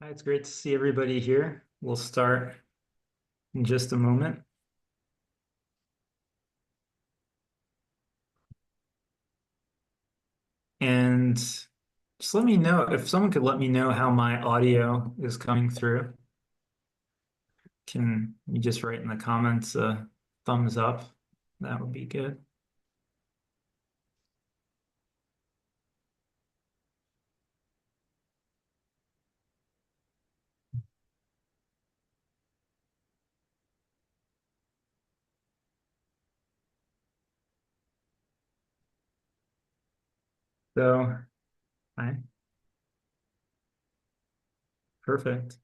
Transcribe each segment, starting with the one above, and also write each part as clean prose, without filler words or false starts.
Hi, it's great to see everybody here. We'll start in just a moment. And just let me know if someone could let me know how my audio is coming through. Can you just write in the comments a thumbs up? That would be good. So, hi, perfect.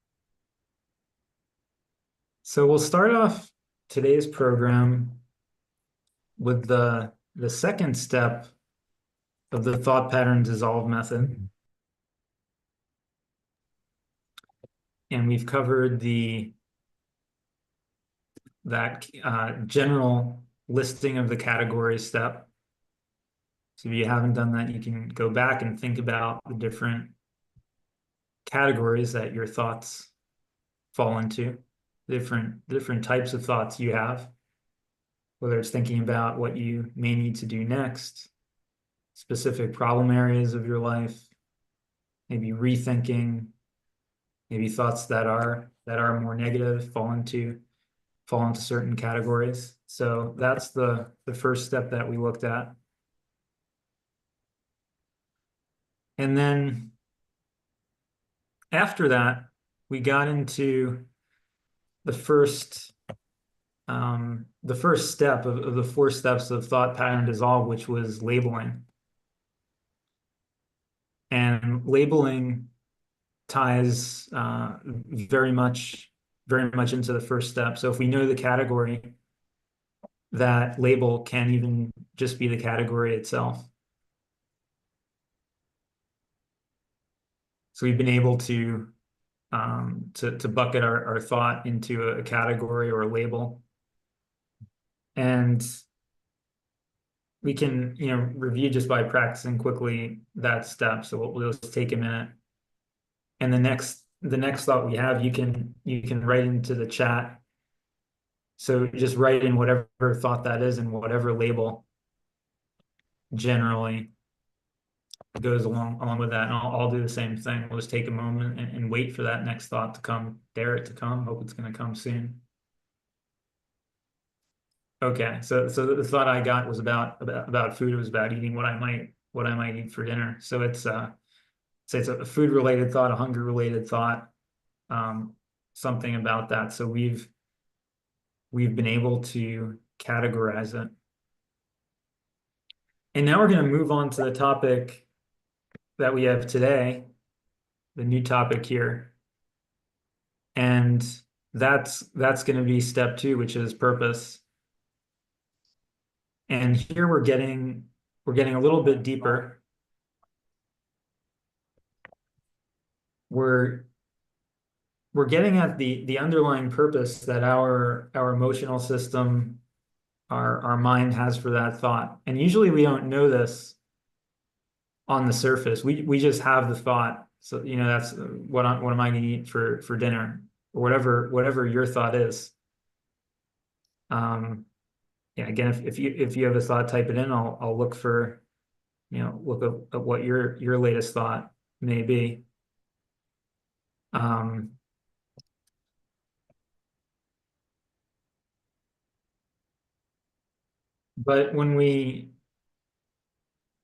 So we'll start off today's program with the second step of the thought pattern dissolve method. And we've covered that general listing of the category step. So if you haven't done that, you can go back and think about the different categories that your thoughts fall into, different types of thoughts you have, whether it's thinking about what you may need to do next, specific problem areas of your life, maybe rethinking, maybe thoughts that are more negative fall into certain categories. So that's the first step that we looked at. And then after that, we got into the first step of the four steps of thought pattern dissolve, which was labeling. And labeling ties very much into the first step. So if we know the category, that label can even just be the category itself. So we've been able to bucket our thought into a category or a label. And we can, review just by practicing quickly that step. So we'll just take a minute. And the next thought we have, you can write into the chat. So just write in whatever thought that is and whatever label generally goes along with that. And I'll do the same thing. We'll just take a moment and wait for that next thought to come, dare it to come. Hope it's going to come soon. Okay, so the thought I got was about food. It was about eating what I might eat for dinner. So it's a food related thought, a hunger related thought, something about that. So we've been able to categorize it. And now we're going to move on to the topic that we have today, the new topic here. And that's going to be step 2, which is purpose. And here we're getting a little bit deeper. We're getting at the underlying purpose that our emotional system, our mind has for that thought. And usually we don't know this on the surface. We just have the thought. So, that's what am I going to eat for dinner, or whatever your thought is. Yeah, again, if you have a thought, type it in. I'll look for, look at what your latest thought may be. But when we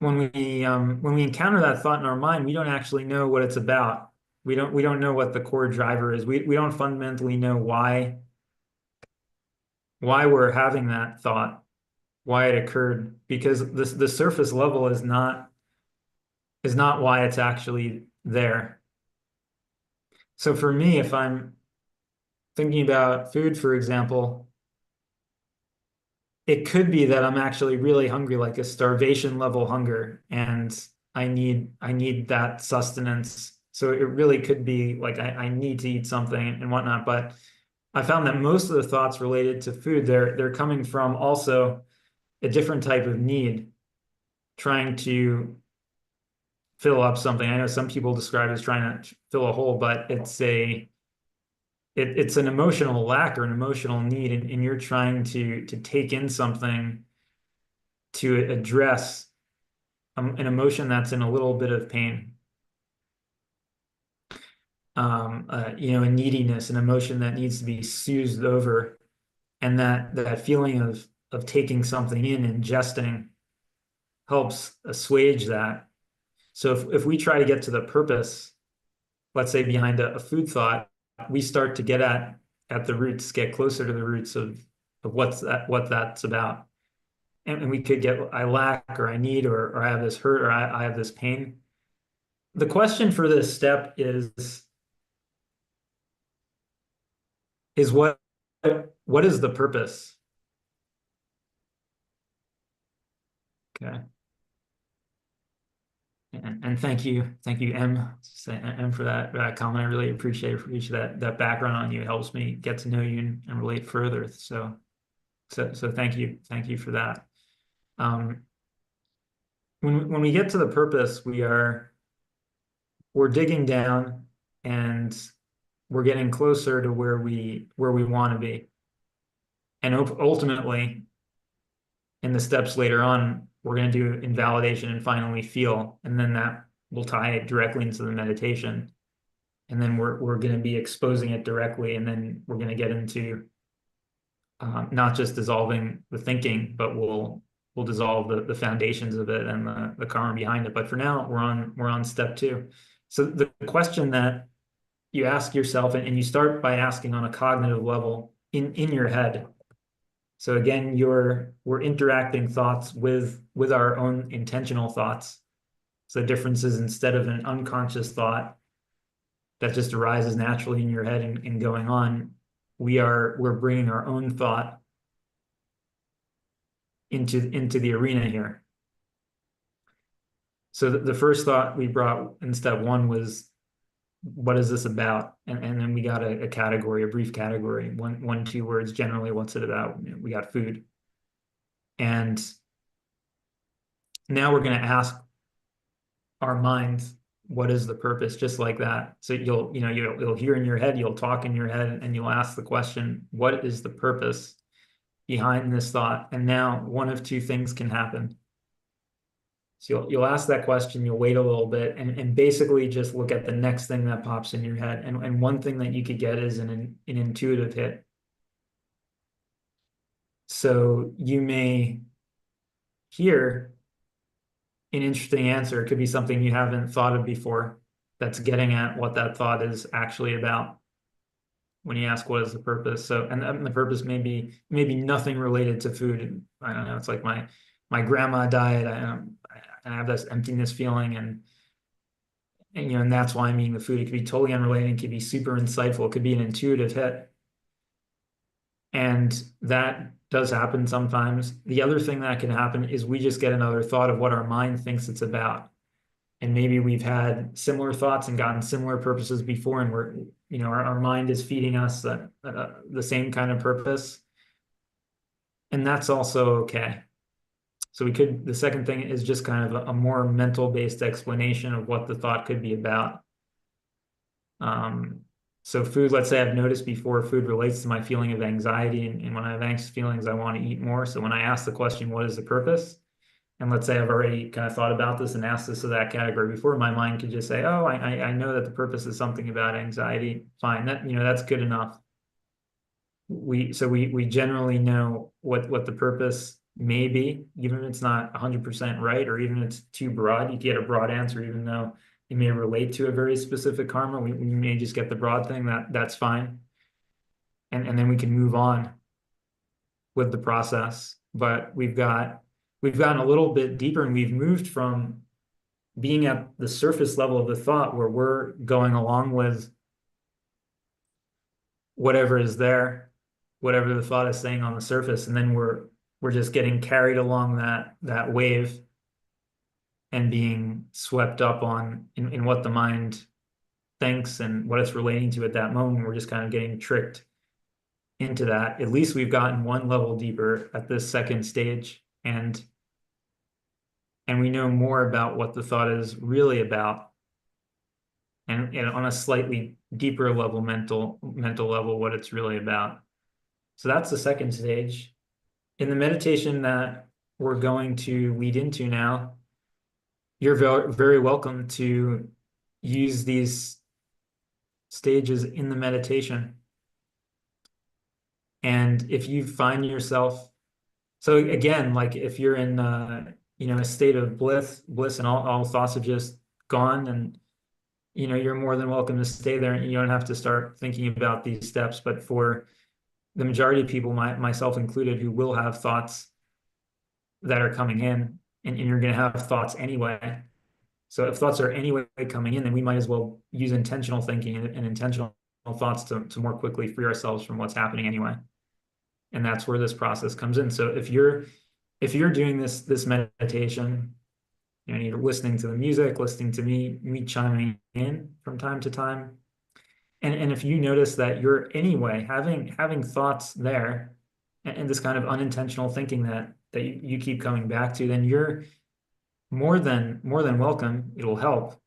encounter that thought in our mind, we don't actually know what it's about. We don't know what the core driver is. We don't fundamentally know why we're having that thought. why it occurred, because the surface level is not why it's actually there. So for me, if I'm thinking about food, for example, it could be that I'm actually really hungry, like a starvation level hunger, and I need that sustenance. So it really could be like I need to eat something and whatnot. But I found that most of the thoughts related to food, they're coming from also a different type of need, trying to fill up something. I know some people describe it as trying to fill a hole, but it's an emotional lack or an emotional need, and you're trying to take in something to address an emotion that's in a little bit of pain. A neediness, an emotion that needs to be soothed over, and that feeling of taking something in, ingesting, helps assuage that. So if we try to get to the purpose, let's say behind a food thought, we start to get at the roots, get closer to the roots of what that's about. And we could get I lack or I need or I have this hurt or I have this pain. The question for this step is what is the purpose? Okay. And thank you, M, for that comment. I really appreciate that background on you. It helps me get to know you and relate further. So thank you for that. Um, when we get to the purpose, we're digging down and we're getting closer to where we want to be. And ultimately, in the steps later on, we're going to do invalidation and finally feel, and then that will tie it directly into the meditation. And then we're going to be exposing it directly, and then we're going to get into not just dissolving the thinking, but we'll dissolve the foundations of it and the karma behind it. But for now, we're on step two. So the question that you ask yourself, and you start by asking on a cognitive level in your head. So again, we're interacting thoughts with our own intentional thoughts. So the difference is, instead of an unconscious thought that just arises naturally in your head and going on, we're bringing our own thought into the arena here. So the first thought we brought in step one was, what is this about? And then we got a category, a brief category, one, 2 words generally. What's it about? We got food. And now we're going to ask our minds, what is the purpose? Just like that. So you'll hear in your head, you'll talk in your head, and you'll ask the question, what is the purpose behind this thought? And now one of two things can happen. So you'll ask that question, you'll wait a little bit, and basically just look at the next thing that pops in your head. And one thing that you could get is an intuitive hit. So you may hear an interesting answer. It could be something you haven't thought of before that's getting at what that thought is actually about when you ask what is the purpose. So, and the purpose may be nothing related to food. I don't know. It's like my grandma died. I have this emptiness feeling, and that's why I'm eating the food. It could be totally unrelated. It could be super insightful. It could be an intuitive hit. And that does happen sometimes. The other thing that can happen is we just get another thought of what our mind thinks it's about. And maybe we've had similar thoughts and gotten similar purposes before, and our mind is feeding us the same kind of purpose. And that's also okay. So the second thing is just kind of a more mental-based explanation of what the thought could be about. So food, let's say I've noticed before, food relates to my feeling of anxiety. And when I have anxious feelings, I want to eat more. So when I ask the question, what is the purpose? And let's say I've already kind of thought about this and asked this to that category before, my mind could just say, oh, I know that the purpose is something about anxiety. Fine, that's good enough. We generally know what the purpose may be, even if it's not 100% right, or even if it's too broad. You get a broad answer, even though it may relate to a very specific karma. We may just get the broad thing. That's fine. And then we can move on with the process. but we've gotten a little bit deeper, and we've moved from being at the surface level of the thought where we're going along with whatever is there, whatever the thought is saying on the surface, and then we're just getting carried along that wave and being swept up in what the mind thinks and what it's relating to at that moment. We're just kind of getting tricked into that. At least we've gotten one level deeper at this second stage, and we know more about what the thought is really about, and on a slightly deeper level, mental level, what it's really about. So that's the second stage. In the meditation that we're going to lead into now, you're very, very welcome to use these stages in the meditation. And if you find yourself, so again, like if you're in a state of bliss and all thoughts have just gone, and you're more than welcome to stay there, and you don't have to start thinking about these steps. But for the majority of people, myself included, who will have thoughts that are coming in, and you're going to have thoughts anyway. So if thoughts are anyway coming in, then we might as well use intentional thinking and intentional thoughts to more quickly free ourselves from what's happening anyway. And that's where this process comes in. So if you're doing this meditation, you're listening to the music, listening to me chiming in from time to time, and if you notice that you're anyway having thoughts there, and this kind of unintentional thinking that you keep coming back to, then you're more than welcome. It'll help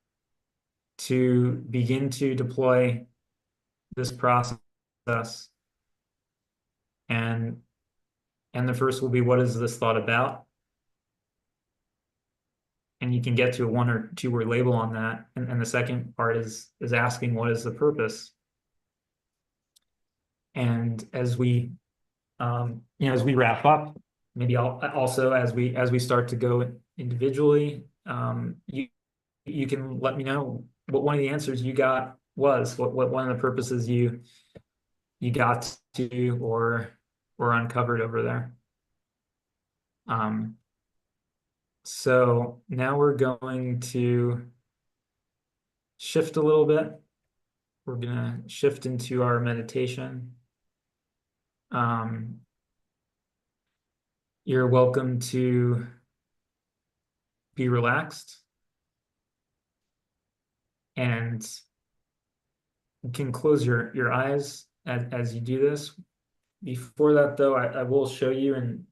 to begin to deploy this process, and the first will be, what is this thought about? And you can get to a 1 or 2 word label on that. And the second part is asking, what is the purpose? And as we as we wrap up, maybe I'll also, as we start to go individually, you can let me know what one of the answers you got was, what one of the purposes you got to or uncovered over there. So now we're going to shift a little bit. We're gonna shift into our meditation. You're welcome to be relaxed, and you can close your eyes as you do this. Before that, though, I will show you and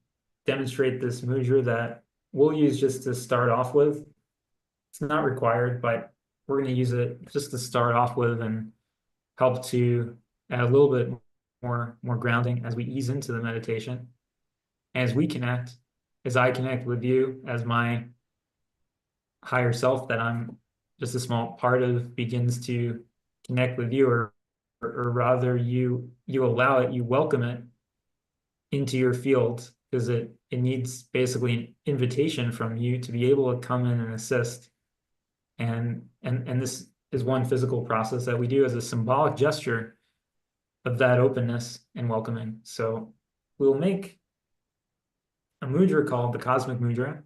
demonstrate this mudra that we'll use just to start off with. It's not required, but we're going to use it just to start off with and help to add a little bit more grounding as we ease into the meditation. As we connect, as I connect with you, as my higher self that I'm just a small part of begins to connect with you, or rather you allow it, you welcome it into your field, because it needs basically an invitation from you to be able to come in and assist. And this is one physical process that we do as a symbolic gesture of that openness and welcoming. So we'll make a mudra called the Cosmic Mudra.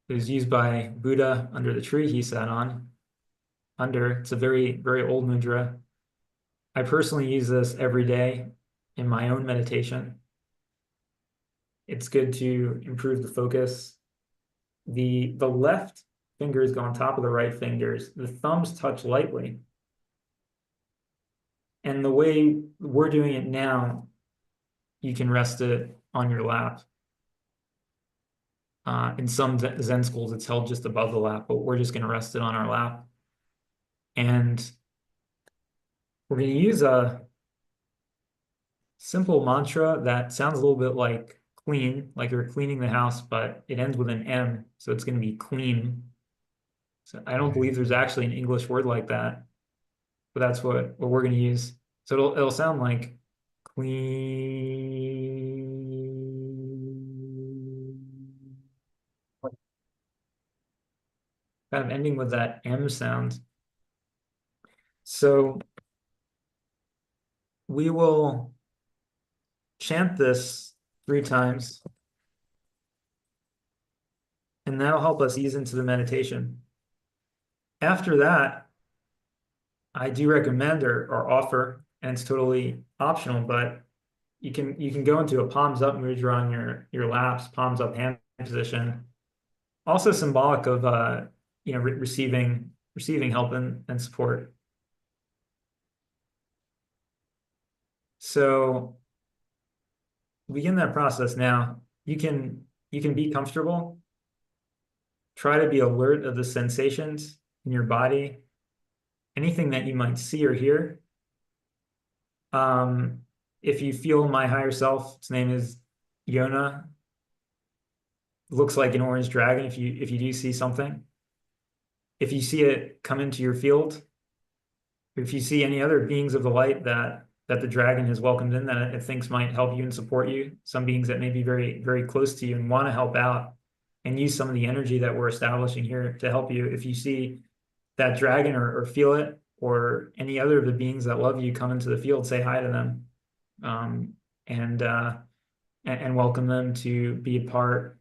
It was used by Buddha under the tree he sat on. It's a very, very old mudra. I personally use this every day in my own meditation. It's good to improve the focus. The left fingers go on top of the right fingers. The thumbs touch lightly. And the way we're doing it now, you can rest it on your lap. In some Zen schools, it's held just above the lap, but we're just going to rest it on our lap. And we're going to use a simple mantra that sounds a little bit like clean, like you're cleaning the house, but it ends with an M, so it's going to be clean. So I don't believe there's actually an English word like that, but that's what we're going to use. So it'll sound like clean, kind of ending with that M sound. So we will chant this 3 times, and that'll help us ease into the meditation. After that, I do recommend or offer, and it's totally optional, but you can go into a palms up mudra on your laps, palms up hand position. Also symbolic of receiving help and support. So begin that process now. You can be comfortable. Try to be alert of the sensations in your body, anything that you might see or hear. Um, if you feel my higher self, its name is Yona, looks like an orange dragon. If you do see something, if you see it come into your field, if you see any other beings of the light that the dragon has welcomed in that it thinks might help you and support you, some beings that may be very, very close to you and want to help out and use some of the energy that we're establishing here to help you. If you see that dragon or feel it, or any other of the beings that love you come into the field, say hi to them, um, and and welcome them to be a part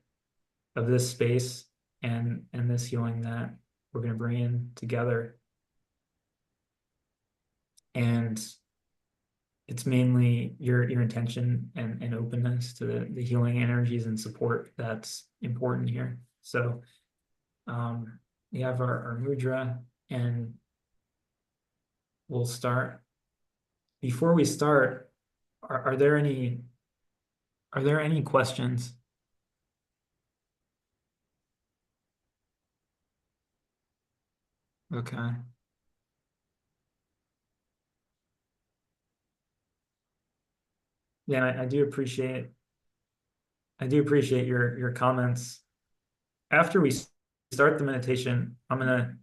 of this space and this healing that we're going to bring in together. And it's mainly your intention and openness to the healing energies and support that's important here. So we have our mudra, and we'll start. Before we start, are there any questions? Okay. Yeah, I do appreciate your comments. After we start the meditation, I'm gonna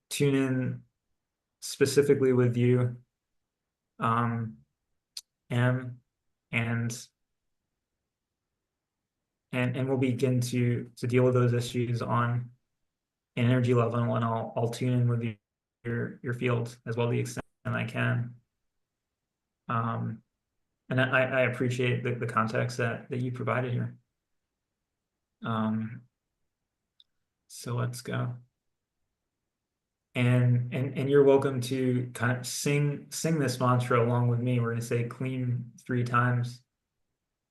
tune in specifically with you, um, M, and and we'll begin to deal with those issues on an energy level, and I'll tune in with your field as well to the extent I can. Um, and I appreciate the context that you provided here. Um, so let's go. And you're welcome to kind of sing this mantra along with me. We're going to say clean 3 times,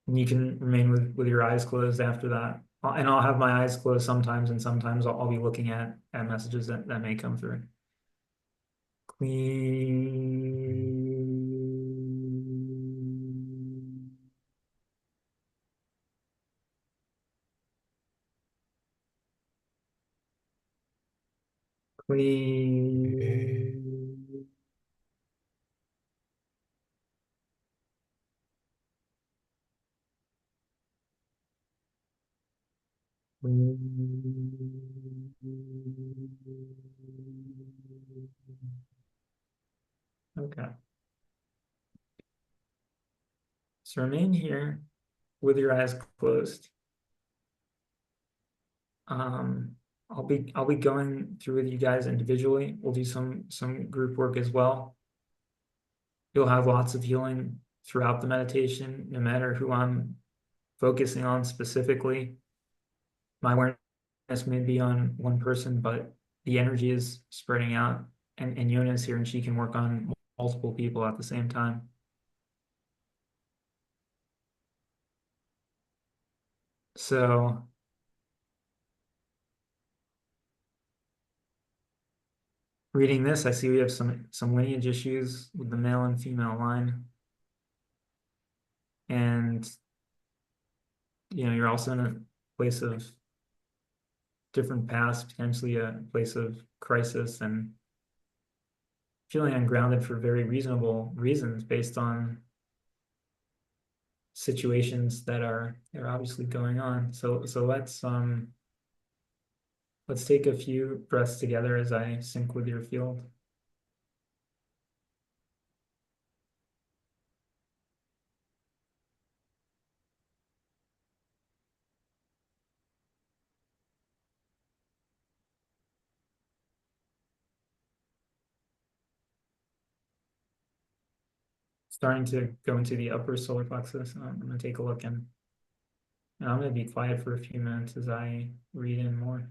and you can remain with your eyes closed after that. And I'll have my eyes closed sometimes, and sometimes I'll be looking at messages that may come through. Clean. Clean. Okay. So remain here with your eyes closed. Um, I'll be going through with you guys individually. We'll do some group work as well. You'll have lots of healing throughout the meditation, no matter who I'm focusing on specifically. My awareness may be on one person, but the energy is spreading out, and Yona's here, and she can work on multiple people at the same time. So reading this, I see we have some lineage issues with the male and female line. And you're also in a place of different past, potentially a place of crisis and feeling ungrounded for very reasonable reasons based on situations that are obviously going on. So let's take a few breaths together as I sync with your field. starting to go into the upper solar plexus. I'm gonna take a look and I'm gonna be quiet for a few minutes as I read in more.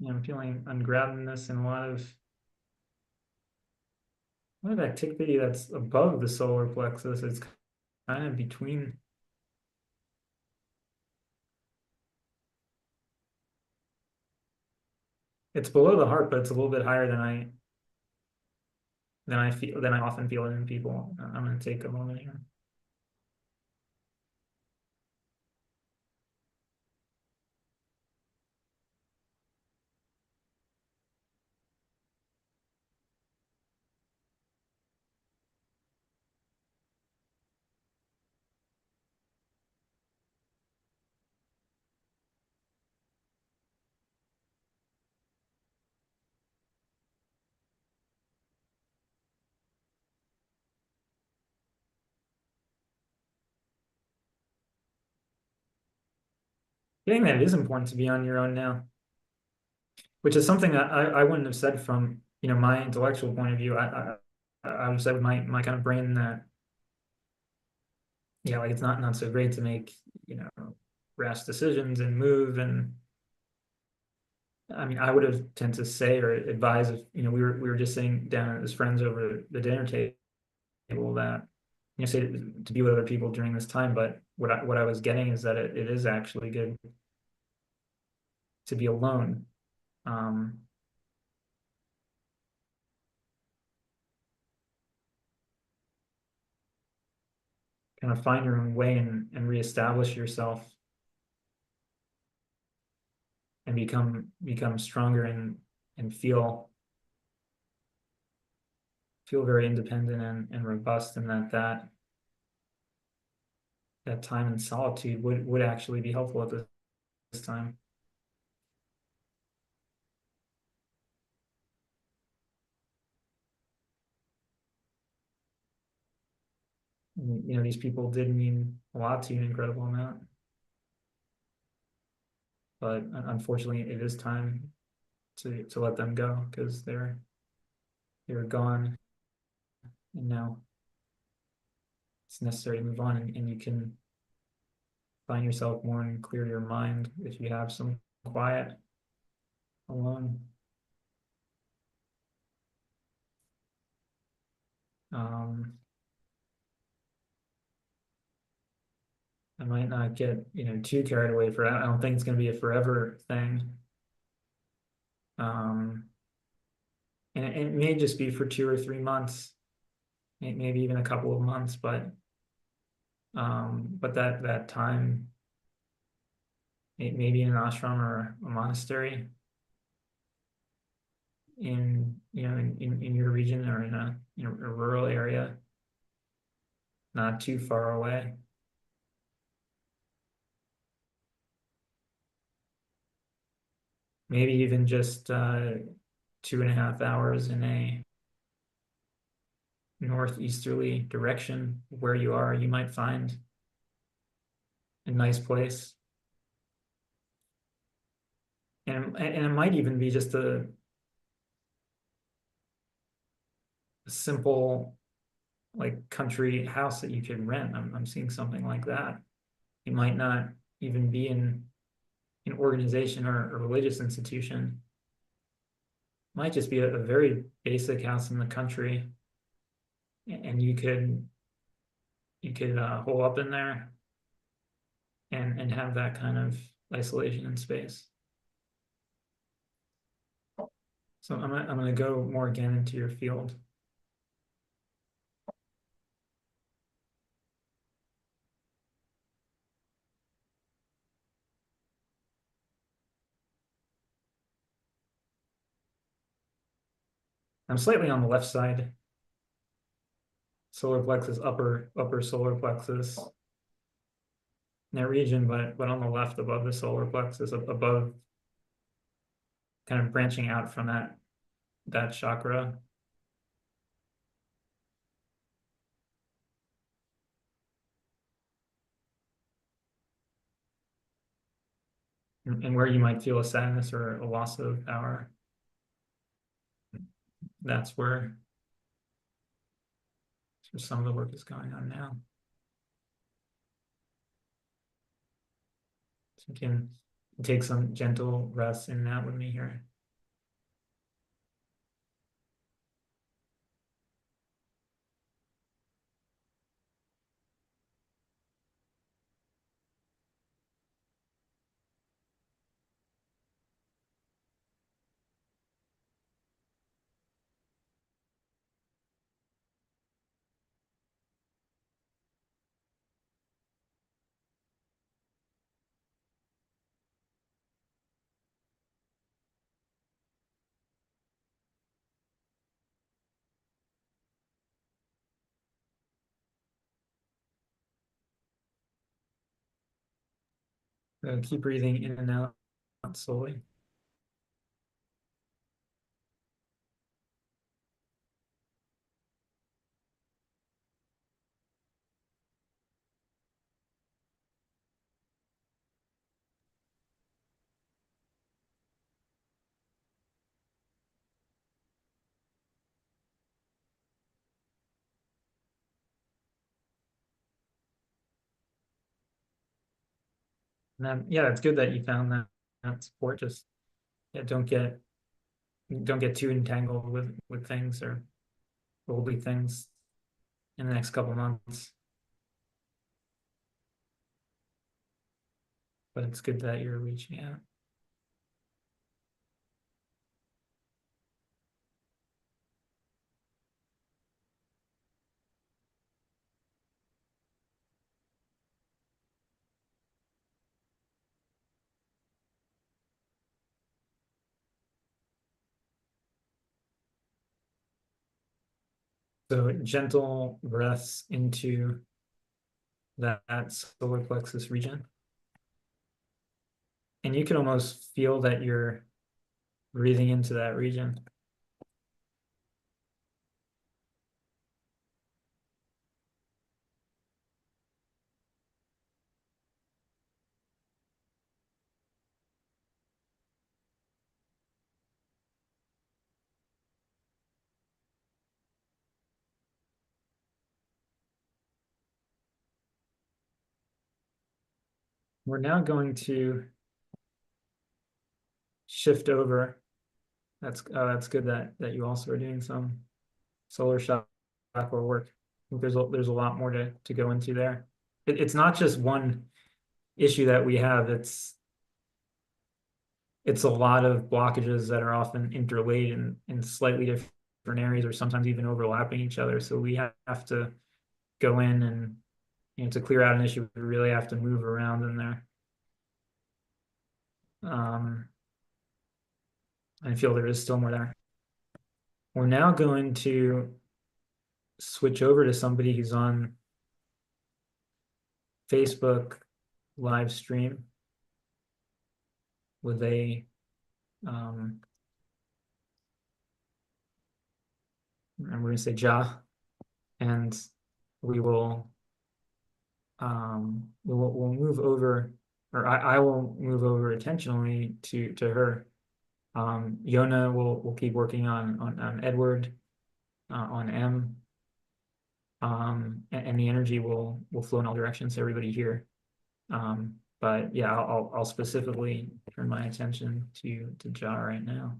I'm feeling I'm grabbing this in a lot of activity that's above the solar plexus. It's kind of between. It's below the heart, but it's a little bit higher than I often feel it in people. I'm gonna take a moment here. Getting that it is important to be on your own now, which is something that I wouldn't have said from, my intellectual point of view. I would have said with my kind of brain that, yeah, like it's not so great to make, rash decisions and move. And I mean, I would have tend to say or advise if, we were just sitting down as friends over the dinner table that, say to be with other people during this time. But what I was getting is that it is actually good to be alone. Um, Kind of find your own way and reestablish yourself and become stronger and feel very independent and robust, and that time in solitude would actually be helpful at this time. And, these people did mean a lot to you, an incredible amount, but unfortunately it is time to let them go because they're gone, and now it's necessary to move on, and you can find yourself more and clear your mind if you have some quiet alone. Um, I might not get, too carried away for it. I don't think it's going to be a forever thing. Um, and it may just be for 2 or 3 months, maybe even a couple of months, but that time, maybe in an ashram or a monastery in your region or in a rural area, not too far away. Maybe even just 2.5 hours in a northeasterly direction where you are, you might find a nice place. And it might even be just a simple like country house that you could rent. I'm seeing something like that. It might not even be in an organization or a religious institution. It might just be a very basic house in the country, and you could hole up in there and have that kind of isolation and space. So I'm gonna go more again into your field. I'm slightly on the left side, solar plexus, upper solar plexus in that region, but on the left above the solar plexus, above, kind of branching out from that chakra. And where you might feel a sadness or a loss of power, that's where some of the work is going on now. So you can take some gentle rest in that with me here. So keep breathing in and out slowly. And then, yeah, it's good that you found that support. Just, yeah, don't get too entangled with things or worldly things in the next couple months. But it's good that you're reaching out. So gentle breaths into that solar plexus region. And you can almost feel that you're breathing into that region. We're now going to shift over. That's good that you also are doing some solar chakra work. I think there's a lot more to go into there. It's not just one issue that we have. It's a lot of blockages that are often interlaid in slightly different areas or sometimes even overlapping each other. So we have to go in and, to clear out an issue, we really have to move around in there. I feel there is still more there. We're now going to switch over to somebody who's on Facebook live stream with and we're going to say Ja, and we will we'll move over, or I will move over intentionally to her. Yona will keep working on Edward, on M, and the energy will flow in all directions to everybody here. But yeah, I'll specifically turn my attention to Ja right now.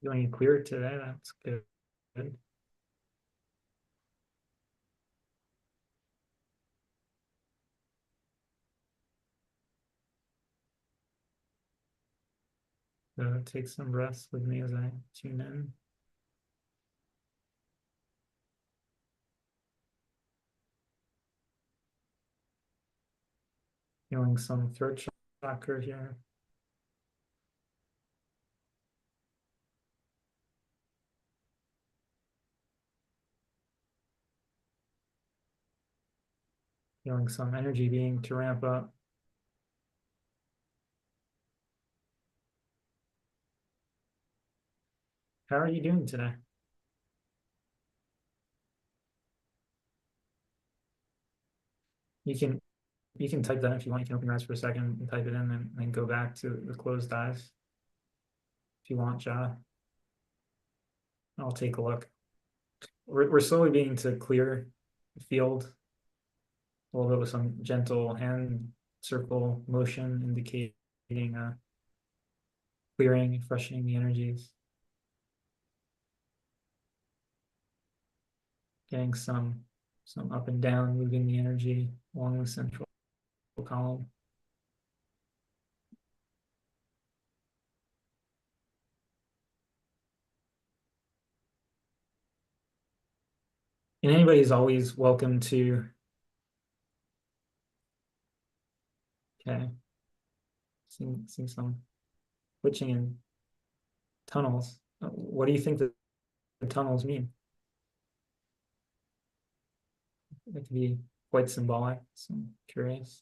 Feeling clear today, that's good. So take some breaths with me as I tune in. Feeling some throat chakra here. Feeling some energy being to ramp up. How are you doing today? You can you can type that if you want. You can open your eyes for a second and type it in and then go back to the closed eyes if you want, Ja. I'll take a look. We're slowly beginning to clear the field a little bit with some gentle hand circle motion indicating clearing, freshening the energies, getting some up and down, moving the energy along the central column. And anybody's always welcome to, okay, seeing some twitching in tunnels. What do you think that the tunnels mean? It could be quite symbolic, so I'm curious.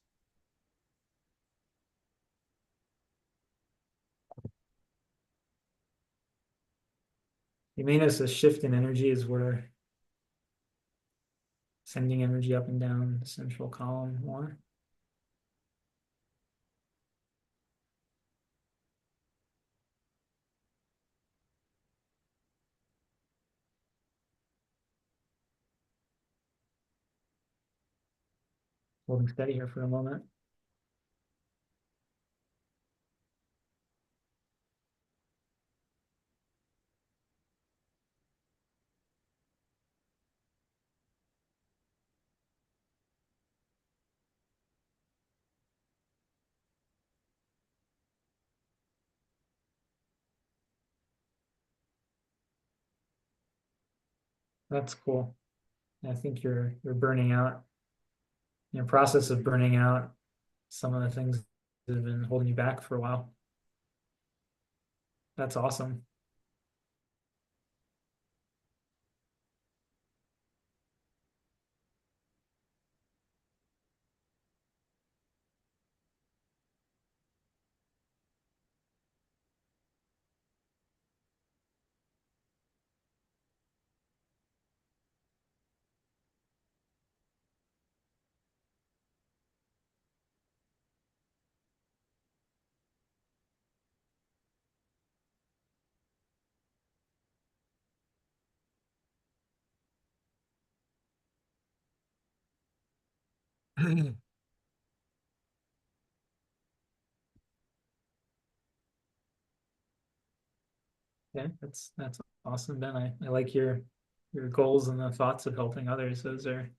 You may notice a shift in energy as we're sending energy up and down the central column more. Holding steady here for a moment. That's cool. I think you're burning out, in the process of burning out some of the things that have been holding you back for a while. That's awesome. Yeah, that's awesome, Ben. I like your goals and the thoughts of helping others. Those are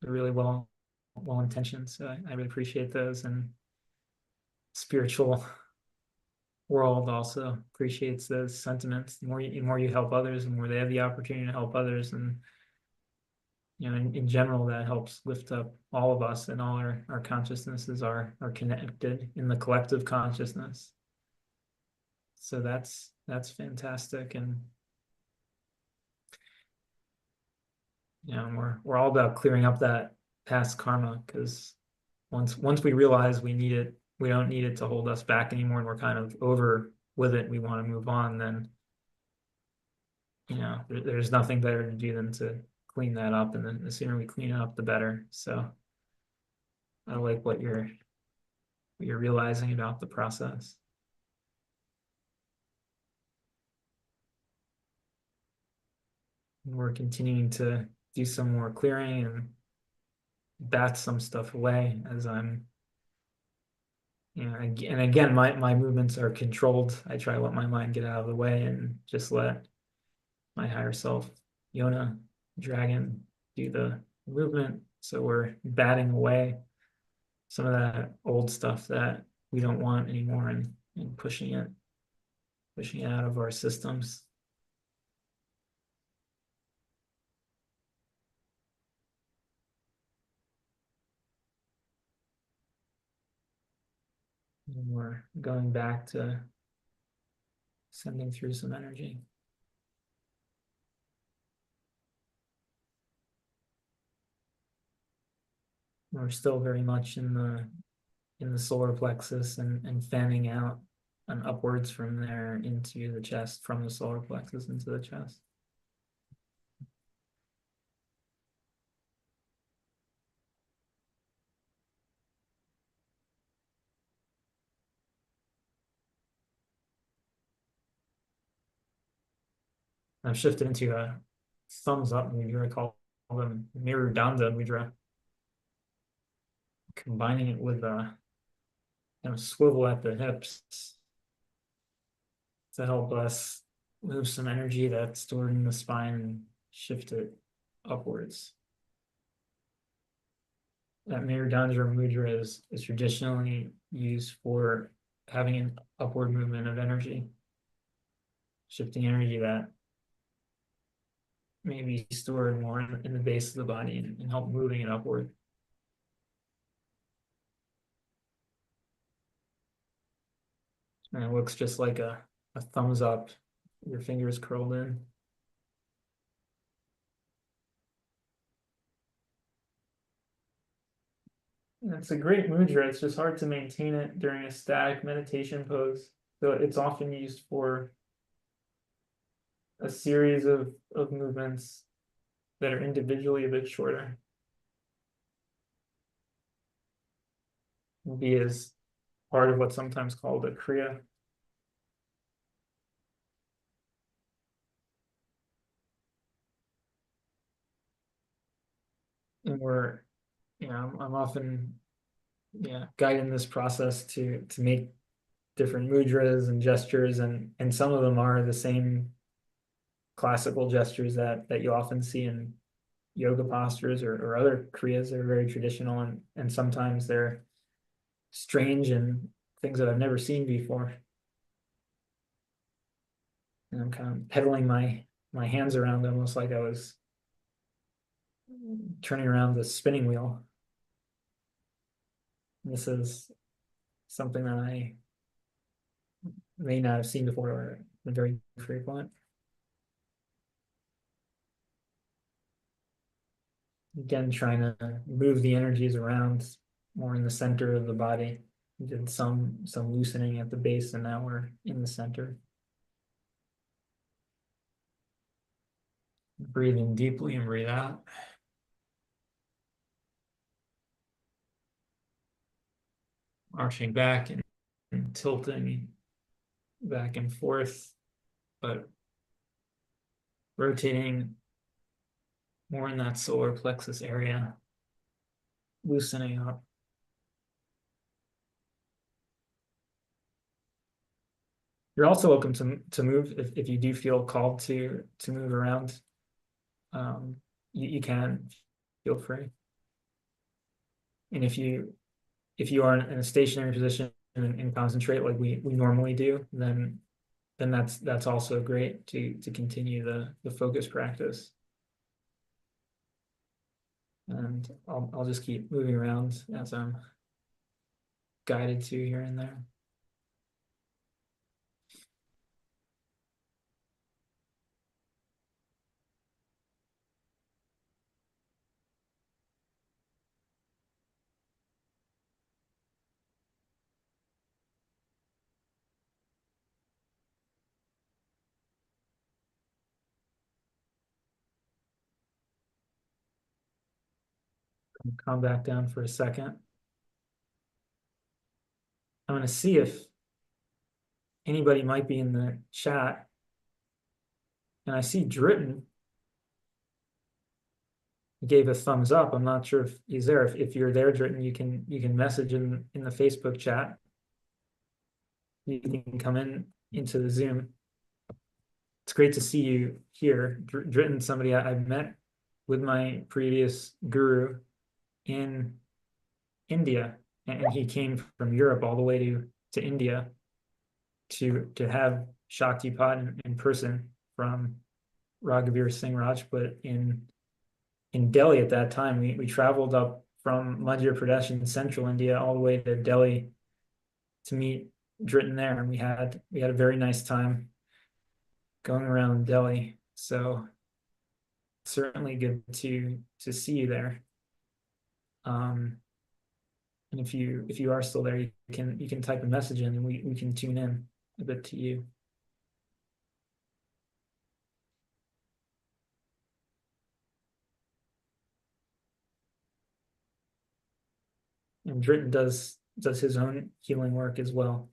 really well intentioned. So I really appreciate those, and spiritual world also appreciates those sentiments. The more you help others, the more they have the opportunity to help others, and in general, that helps lift up all of us, and all our consciousnesses are connected in the collective consciousness. So that's fantastic, and we're all about clearing up that past karma, because once we realize we don't need it to hold us back anymore, and we're kind of over with it, we want to move on, then there's nothing better to do than to clean that up, and then the sooner we clean it up, the better. So I like what you're realizing about the process. And we're continuing to do some more clearing and bat some stuff away as I'm and again, my movements are controlled. I try to let my mind get out of the way and just let my higher self, Yona, dragon, do the movement. So we're batting away some of that old stuff that we don't want anymore and pushing it out of our systems. And we're going back to sending through some energy. We're still very much in the solar plexus and fanning out and upwards from there into the chest, from the solar plexus into the chest. I've shifted into a thumbs up mudra. I call them Mirudanda mudra, combining it with a kind of swivel at the hips to help us move some energy that's stored in the spine and shift it upwards. That Mirudanda mudra is traditionally used for having an upward movement of energy, shifting energy that may be stored more in the base of the body and help moving it upward. And it looks just like a thumbs up, your fingers curled in. And it's a great mudra. It's just hard to maintain it during a static meditation pose. So it's often used for a series of movements that are individually a bit shorter. Be as part of what's sometimes called a kriya. And we're, I'm often, guiding this process to make different mudras and gestures, and some of them are the same classical gestures that you often see in yoga postures or other kriyas. They're very traditional, and sometimes they're strange and things that I've never seen before. And I'm kind of pedaling my hands around almost like I was turning around the spinning wheel. And this is something that I may not have seen before or very frequent. Again, trying to move the energies around more in the center of the body. We did some loosening at the base, and now we're in the center. Breathe in deeply and breathe out. Arching back and tilting back and forth, but rotating more in that solar plexus area, loosening up. You're also welcome to move if you do feel called to move around. You can feel free. And if you are in a stationary position and concentrate like we normally do, then that's also great to continue the focus practice. And I'll just keep moving around as I'm guided to here and there. Calm back down for a second. I'm going to see if anybody might be in the chat. And I see Dritten gave a thumbs up. I'm not sure if he's there. If you're there, Dritten, you can message in the Facebook chat you can come in into the Zoom. It's great to see you here. Dritten, somebody I've met with my previous guru in India, and he came from Europe all the way to India to have Shaktipat in person from Raghavir Singh Rajput in Delhi at that time. We traveled up from Madhya Pradesh in central India all the way to Delhi to meet Dritten there, and we had a very nice time going around Delhi. So certainly good to see you there. And if you are still there, you can type a message in and we can tune in a bit to you. And Dritten does his own healing work as well.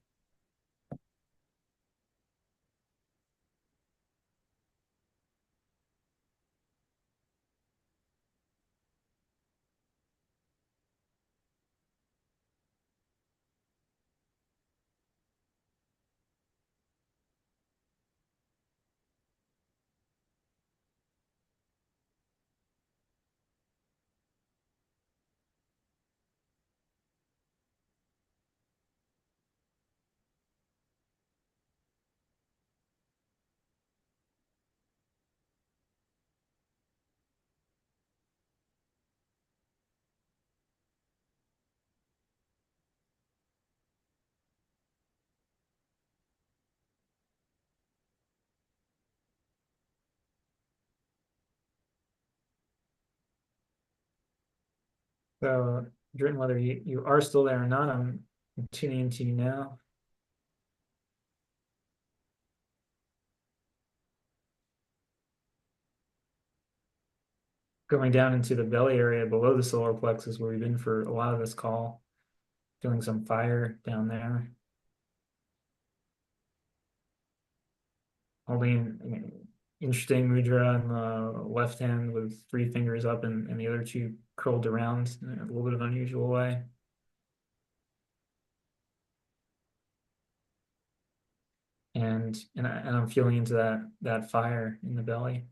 So Dritten, whether you are still there or not, I'm tuning into you now. Going down into the belly area below the solar plexus where we've been for a lot of this call, feeling some fire down there. Holding interesting mudra in the left hand with three fingers up and the other two curled around in a little bit of an unusual way. And I'm feeling into that fire in the belly.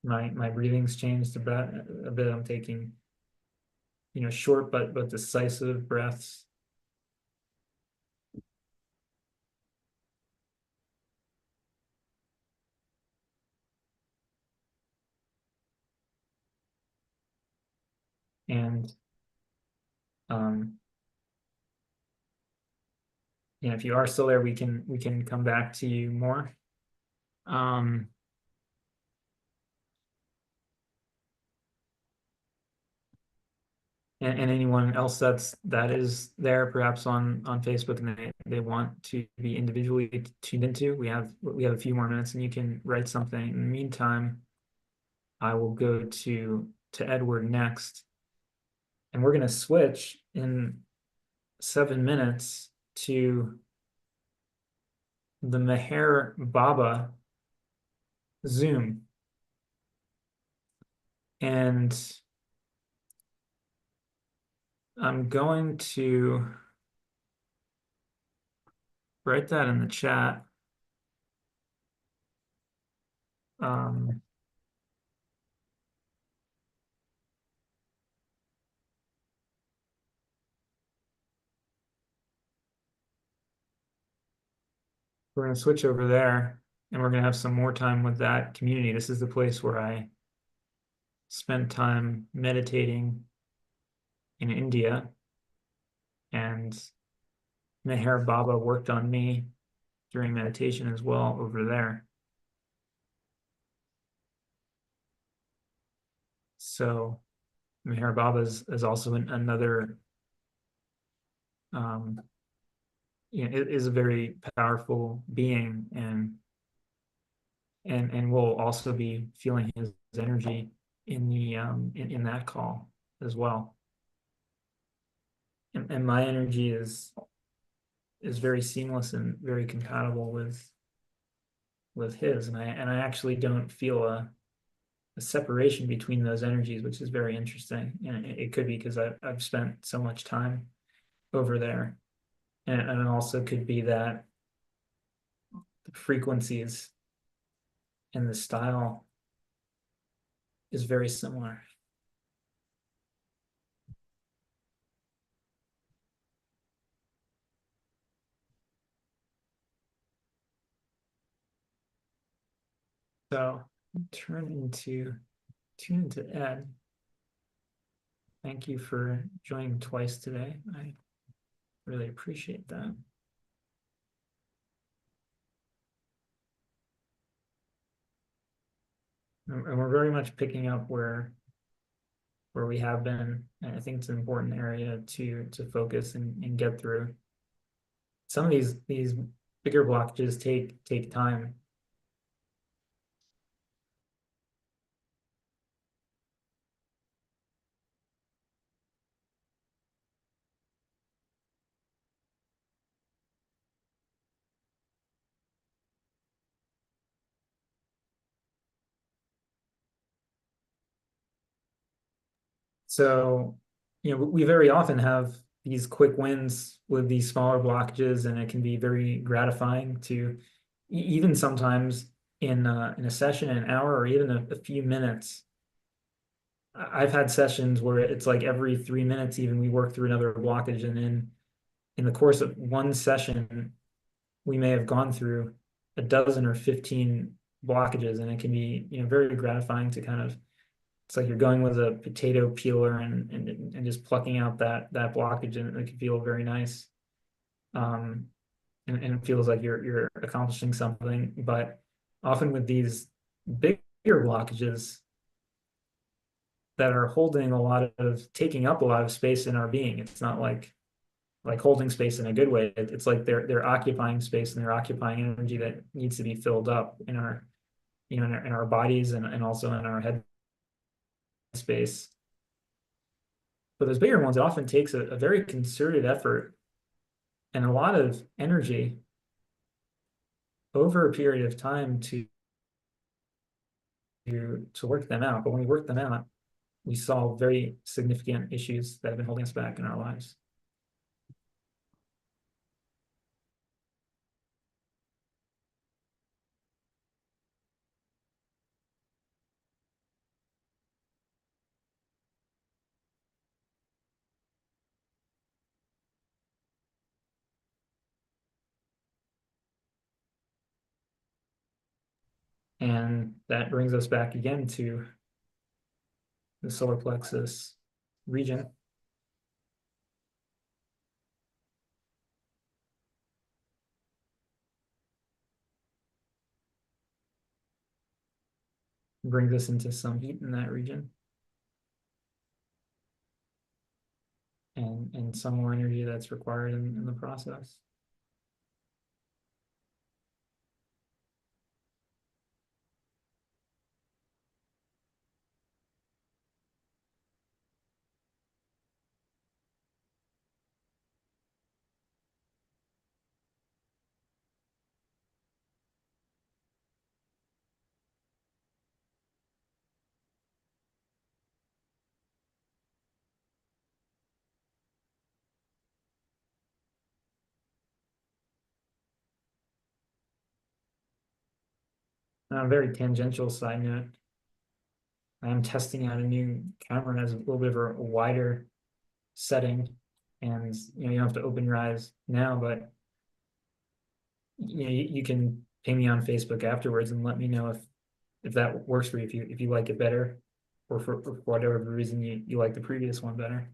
My breathing's changed a bit. I'm taking, short but decisive breaths. And um, if you are still there, we can come back to you more. Um, and anyone else that is there, perhaps on Facebook, and they want to be individually tuned into. We have a few more minutes, and you can write something. In the meantime, I will go to Edward next, and we're going to switch in 7 minutes to the Meher Baba Zoom. And I'm going to write that in the chat. Um, we're going to switch over there, and we're going to have some more time with that community. This is the place where I spent time meditating in India, and Meher Baba worked on me during meditation as well over there. So Meher Baba is also another, is a very powerful being, and we'll also be feeling his energy in the in that call as well. And my energy is very seamless and very compatible with his, and I actually don't feel a separation between those energies, which is very interesting. And it could be because I've spent so much time over there, and it also could be that the frequencies and the style is very similar. So tune into Ed. Thank you for joining twice today. I really appreciate that. And we're very much picking up where we have been. And I think it's an important area to focus and get through. Some of these bigger blockages take time. So, we very often have these quick wins with these smaller blockages, and it can be very gratifying to even sometimes in a session, an hour, or even a few minutes. I've had sessions where it's like every 3 minutes, even we work through another blockage, and in the course of one session, we may have gone through a dozen or 15 blockages, and it can be very gratifying to kind of it's like you're going with a potato peeler and just plucking out that blockage, and it can feel very nice. Um, and it feels like you're accomplishing something. But often with these bigger blockages that are holding a lot of taking up a lot of space in our being, it's not like holding space in a good way. It's like they're occupying space, and they're occupying energy that needs to be filled up in our in our bodies, and also in our head space. But those bigger ones, it often takes a very concerted effort and a lot of energy over a period of time to work them out. But when we work them out, we solve very significant issues that have been holding us back in our lives. And that brings us back again to the solar plexus region. Brings us into some heat in that region, and some more energy that's required in the process. On a very tangential side note, I'm testing out a new camera that has a little bit of a wider setting, and you don't have to open your eyes now, but you can ping me on Facebook afterwards and let me know if that works for you, if you like it better, or for whatever reason you like the previous one better.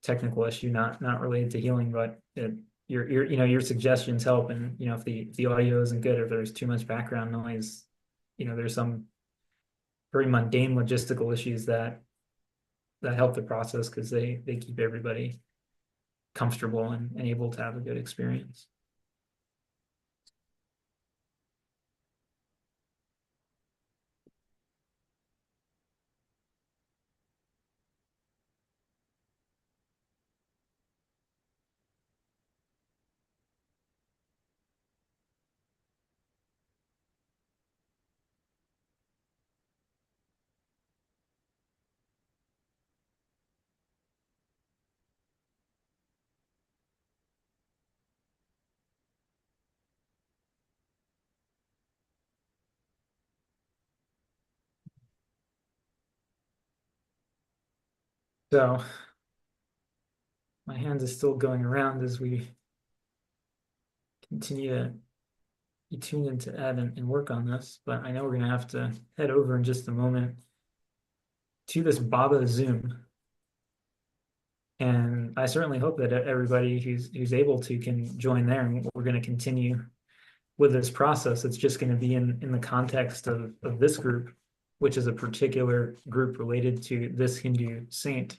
Technical issue, not related to healing, but your suggestions help. And if the audio isn't good, or if there's too much background noise, there's some very mundane logistical issues that help the process, because they keep everybody comfortable and able to have a good experience. So my hands is still going around as we continue to be tuned into Ed and work on this, but I know we're gonna have to head over in just a moment to this Baba Zoom. And I certainly hope that everybody who's able to can join there, and we're going to continue with this process. It's just going to be in the context of this group, which is a particular group related to this Hindu saint.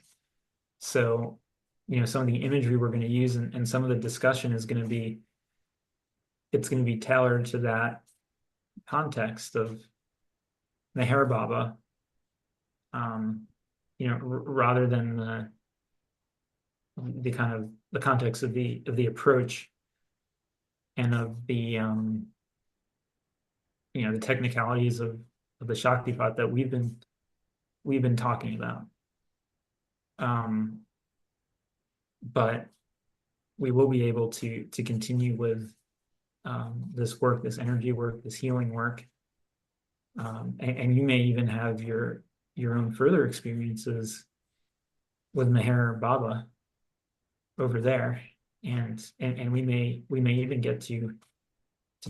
So, some of the imagery we're going to use and some of the discussion is going to be, it's going to be tailored to that context of Meher Baba, rather than the kind of the context of the approach and of the technicalities of the Shaktipat that we've been talking about. But we will be able to continue with this work, this energy work, this healing work. And you may even have your own further experiences with Meher Baba over there. And we may even get to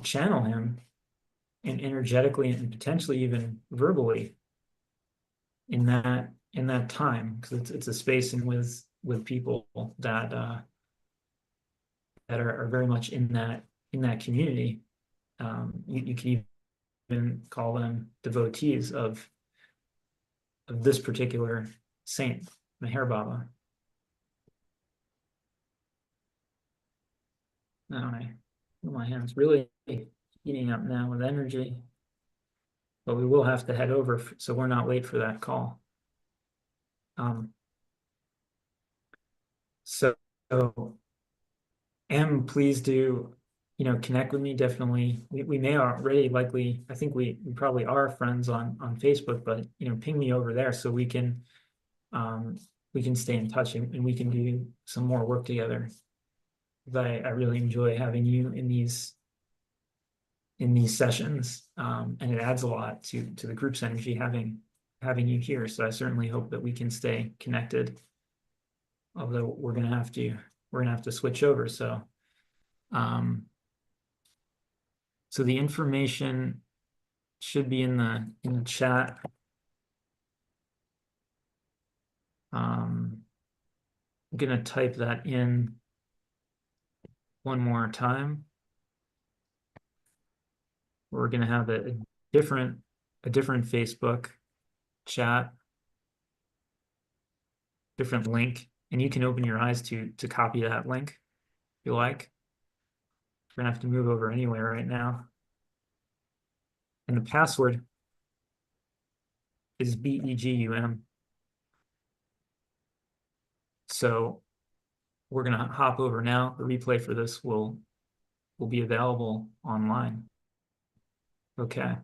channel him, and energetically and potentially even verbally in that time, because it's a space and with people that are very much in that community. You can even call them devotees of this particular saint, Meher Baba. Now my hands really heating up now with energy, but we will have to head over so we're not late for that call. So please do, connect with me. Definitely. We may already likely, I think we probably are friends on Facebook, but ping me over there so we can stay in touch and we can do some more work together. I really enjoy having you in these sessions, and it adds a lot to the group's energy having you here. So I certainly hope that we can stay connected, although we're gonna have to switch over. So the information should be in the chat. I'm gonna type that in one more time. We're gonna have a different Facebook chat, different link, and you can open your eyes to copy that link if you like. We're gonna have to move over anyway right now. And the password is BEGUM. So we're gonna hop over now. The replay for this will be available online. Okay.